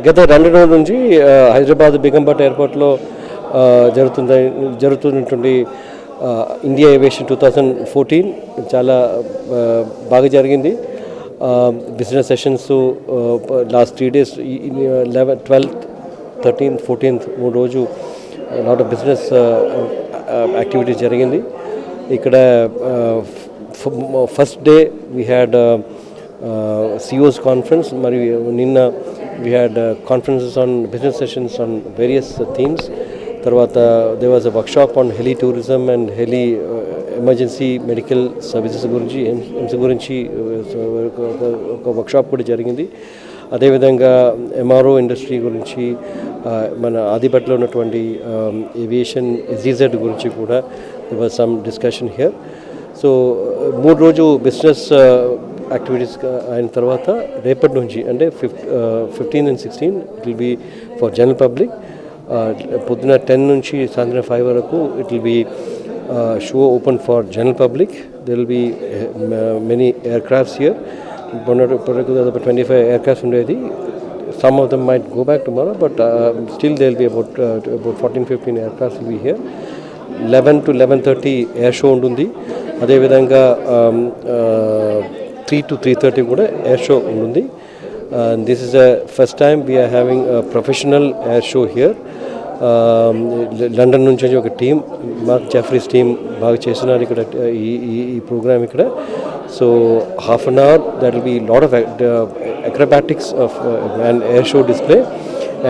గత 2 రోజుల నుంచి హైదరాబాద్ బేగంపేట ఎయిర్పోర్ట్లో జరుగుతున్నటువంటి ఇండియా ఏవియేషన్ 2014 చాలా బాగా జరిగింది. Business sessions last 3 days 11th 12th 13th 14th 3 రోజు లాట్ ఆఫ్ బిజినెస్ యాక్టివిటీస్ జరిగింది. ఇక్కడ first day we had CEOs conference, మరియు నిన్న we had conferences on business sessions on various themes. తర్వాత there was a workshop on heli tourism and heli emergency medical services గురించి ఒక workshop కూడా జరిగింది. అదేవిధంగా MRO ఇండస్ట్రీ గురించి, మన ఆదిపట్లో ఉన్నటువంటి ఏవియేషన్ SEZ గురించి కూడా there was some discussion here. So 3 రోజు బిజినెస్ యాక్టివిటీస్ అయిన తర్వాత రేపటి నుంచి అంటే 15 and 16 it will be for general public. పొద్దున 10 నుంచి సాయంత్రం 5 వరకు it will be show open for general public. There will be many aircrafts here. ఇప్పటివరకు దాదాపు 25 ఎయిర్క్రాఫ్ట్స్ ఉండేది. Some of them might go back tomorrow, but still there will be about 14-15 aircrafts will be here. 11 to 11:30 air show ఉంటుంది. అదేవిధంగా 3 to 3:30 కూడా air show ఉంటుంది. This is the first time we are having professional air show here. London నుంచి ఒక team, mark Jefferies team బాగా చేస్తున్నారు ఇక్కడ ఈ ప్రోగ్రామ్ ఇక్కడ. So half an hour that will be lot of acrobatics of and air show display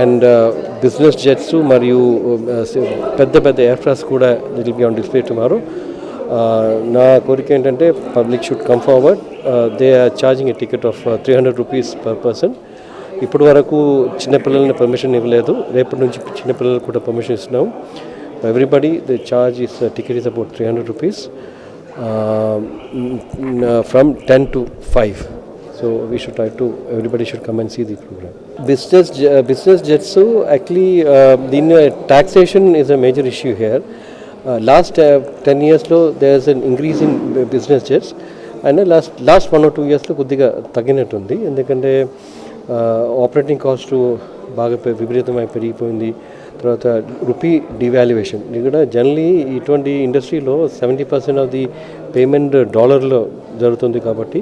and business jets మరియు పెద్ద aircrafts కూడా will be on display tomorrow. నా కోరిక ఏంటంటే public should come forward. They are charging a ticket of 300 rupees per person. ఇప్పటి వరకు చిన్నపిల్లలని permission ఇవ్వలేదు. రేపటి నుంచి చిన్నపిల్లలకు కూడా పర్మిషన్ ఇస్తున్నాం. Everybody the charge is ticket is about 300 rupees from 10 to 5. So we should try to, everybody should come and see the program. Business jets, actually taxation is a major issue here. Last 10 years లో there is an increase in business jets, and last 1 or 2 years లో కొద్దిగా తగ్గినట్టుంది. ఎందుకంటే operating cost బాగా విపరీతమై పెరిగిపోయింది. తర్వాత rupee devaluation. ఇక్కడ generally ఇటువంటి ఇండస్ట్రీలో 70% ఆఫ్ ది పేమెంట్ డాలర్లో జరుగుతుంది. కాబట్టి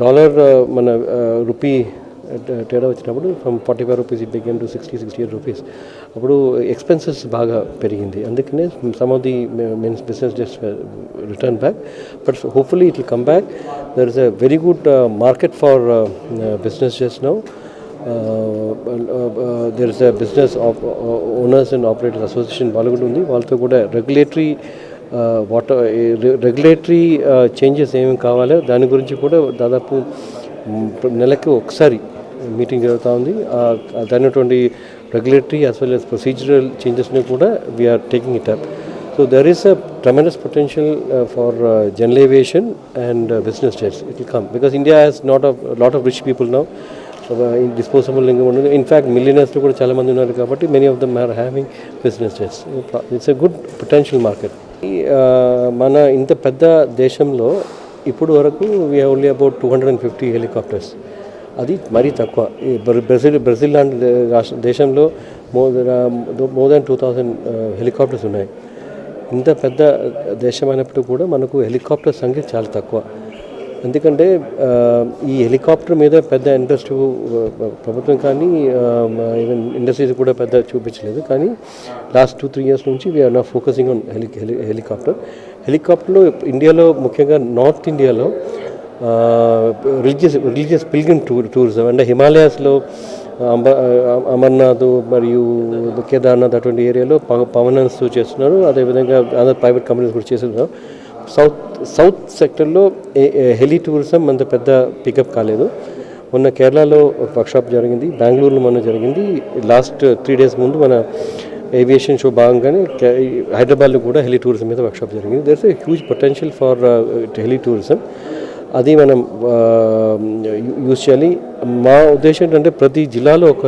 డాలర్ మన రూపీ తేడా వచ్చినప్పుడు from 45 rupees it became to 60-68 rupees. అప్పుడు ఎక్స్పెన్సెస్ బాగా పెరిగింది. అందుకనే some of the means business just return back. But hopefully it will come back. There is a very good market for business just now. There is a business owners and operators association వాళ్ళు కూడా ఉంది. వాళ్ళతో కూడా regulatory changes ఏమేమి కావాలో దాని గురించి కూడా దాదాపు నెలకి ఒకసారి మీటింగ్ జరుగుతూ ఉంది. దానిటువంటి regulatory as well as procedural చేంజెస్ని కూడా we are taking it up. So there is a tremendous potential for general aviation and business jets. It will come because India has lot of rich people now. Disposable income ఉంటుంది. In fact మిలియనర్స్లో కూడా చాలామంది ఉన్నారు. కాబట్టి many of them are having business jets. It's a good potential market. మన ఇంత పెద్ద దేశంలో ఇప్పుడు వరకు we have only about 250 helicopters. అది మరీ తక్కువ. బ్రెజిల్ లాంటి దేశంలో మోర్ దాన్ 2000 హెలికాప్టర్స్ ఉన్నాయి. ఇంత పెద్ద దేశం అయినప్పుడు కూడా మనకు హెలికాప్టర్ సంఖ్య చాలా తక్కువ. ఎందుకంటే ఈ హెలికాప్టర్ మీద పెద్ద ఇంట్రెస్ట్ ప్రభుత్వం కానీ ఈవెన్ ఇండస్ట్రీస్ కూడా పెద్ద చూపించలేదు. కానీ లాస్ట్ 2-3 years నుంచి వీఆర్ నాట్ ఫోకసింగ్ ఆన్ హెలికాప్టర్లో ఇండియాలో ముఖ్యంగా నార్త్ ఇండియాలో రిలీజియస్ పిల్గ్రిమ్ టూరిజం అంటే హిమాలయాస్లో అమర్నాథ్ మరియు కేదార్నాథ్ అటువంటి ఏరియాలో పవనన్స్ చేస్తున్నారు. అదేవిధంగా అదర్ ప్రైవేట్ కంపెనీస్ కూడా చేస్తున్నారు. సౌత్ సెక్టర్లో హెలి టూరిజం అంత పెద్ద పికప్ కాలేదు. మొన్న కేరళలో ఒక వర్క్షాప్ జరిగింది, బెంగళూరులో మొన్న జరిగింది. లాస్ట్ 3 days ముందు మన ఏవియేషన్ షో భాగంగానే హైదరాబాద్లో కూడా హెలి టూరిజం మీద వర్క్షాప్ జరిగింది. There is a huge potential for heli tourism. అది మనం యూజ్ చేయాలి. మా ఉద్దేశం ఏంటంటే ప్రతి జిల్లాలో ఒక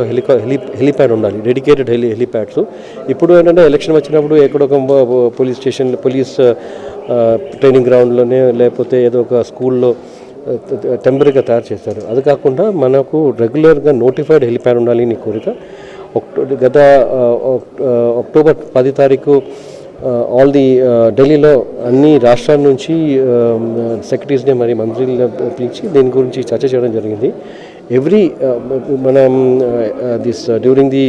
హెలిప్యాడ్ ఉండాలి, డెడికేటెడ్ హెలిప్యాడ్స్. ఇప్పుడు ఏంటంటే ఎలక్షన్ వచ్చినప్పుడు ఎక్కడొక పోలీస్ ట్రైనింగ్ గ్రౌండ్లోనే లేకపోతే ఏదో ఒక స్కూల్లో టెంపరీగా తయారు చేస్తారు. అది కాకుండా మనకు రెగ్యులర్గా నోటిఫైడ్ హెలిప్యాడ్ ఉండాలి నీ కోరిక. గత అక్టోబర్ 10 తారీఖు ఆల్ ది ఢిల్లీలో అన్ని రాష్ట్రాల నుంచి సెక్రటరీస్ని మరి మంత్రులను పిలిచి దీని గురించి చర్చ చేయడం జరిగింది. ఎవ్రీ మనం this during the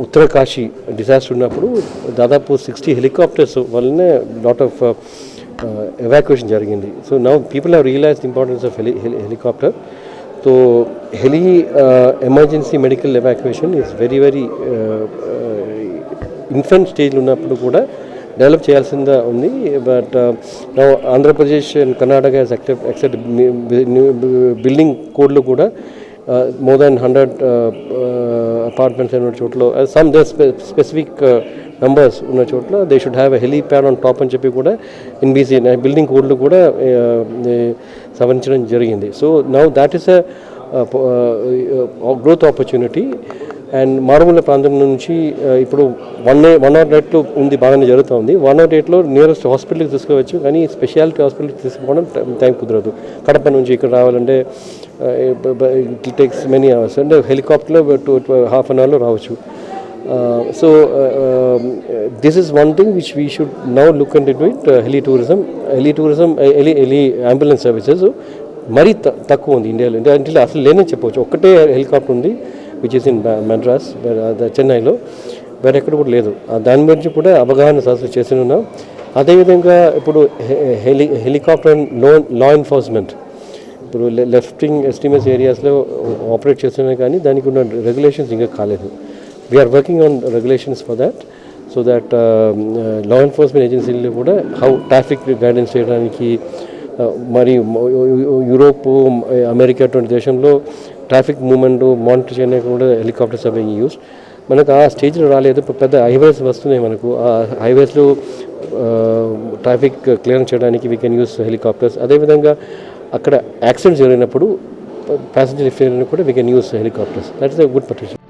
Uttarkashi disaster ఉన్నప్పుడు దాదాపు 60 హెలికాప్టర్స్ వల్లనే లాట్ ఆఫ్ ఎవాక్యుయేషన్ జరిగింది. So now people have realize the importance of helicopter. So emergency medical evacuation is very very infant స్టేజ్లో ఉన్నప్పుడు కూడా డెవలప్ చేయాల్సిందా ఉంది. But now Andhra Pradesh and Karnataka has accept building కోడ్లో కూడా మోర్ దాన్ 100 అపార్ట్మెంట్స్ ఉన్న చోట్ల సమ్ దే స్పెసిఫిక్ నంబర్స్ ఉన్న చోట్ల they should have a helipad on top అని చెప్పి కూడా ఎన్బీసీ బిల్డింగ్ కోడ్లు కూడా సవరించడం జరిగింది. So now that is a growth opportunity. And మారుమూల ప్రాంతం నుంచి ఇప్పుడు 108 ఉంది, బాగానే జరుగుతుంది. 108లో నియరెస్ట్ హాస్పిటల్కి తీసుకోవచ్చు, కానీ స్పెషాలిటీ హాస్పిటల్కి తీసుకోవడం టైం కుదరదు. కడప నుంచి ఇక్కడ రావాలంటే ఇట్ టేక్స్ మెనీ అవర్స్. అంటే హెలికాప్టర్లో హాఫ్ అన్ అవర్లో రావచ్చు. So this is one thing which we should now look and it it heli tourism ambulance services మరీ తక్కువ ఉంది ఇండియాలో. ఇండియాలో అసలు లేదని చెప్పవచ్చు. ఒక్కటే హెలికాప్టర్ ఉంది విచ్ ఇస్ ఇన్ మద్రాస్, చెన్నైలో, వేరే ఎక్కడ కూడా లేదు. దాని గురించి కూడా అవగాహన సదస్సు చేసి ఉన్నాం. అదేవిధంగా ఇప్పుడు హెలికాప్టర్ లా ఎన్ఫోర్స్మెంట్ ఇప్పుడు లెఫ్టింగ్ ఎస్టీమస్ ఏరియాస్లో ఆపరేట్ చేస్తున్నాయి, కానీ దానికి ఉన్న రెగ్యులేషన్స్ ఇంకా కాలేదు. We are working on regulations for that, so that law enforcement ఏజెన్సీలు కూడా హౌ ట్రాఫిక్ గైడెన్స్ చేయడానికి, మరి యూరోప్, అమెరికా అటువంటి దేశంలో ట్రాఫిక్ మూవ్మెంట్ మానిటర్ చేయడానికి కూడా హెలికాప్టర్స్ ఆర్ బీయింగ్ యూస్డ్. మనకు ఆ స్టేజ్లో రాలేదు. పెద్ద హైవేస్ వస్తున్నాయి మనకు. ఆ హైవేస్లో ట్రాఫిక్ క్లియర్ చేయడానికి వీ కెన్ యూస్ హెలికాప్టర్స్. అదేవిధంగా అక్కడ యాక్సిడెంట్స్ జరిగినప్పుడు ప్యాసింజర్ లిఫ్ట్ చేయడానికి కూడా we can use helicopters. That is a good potential.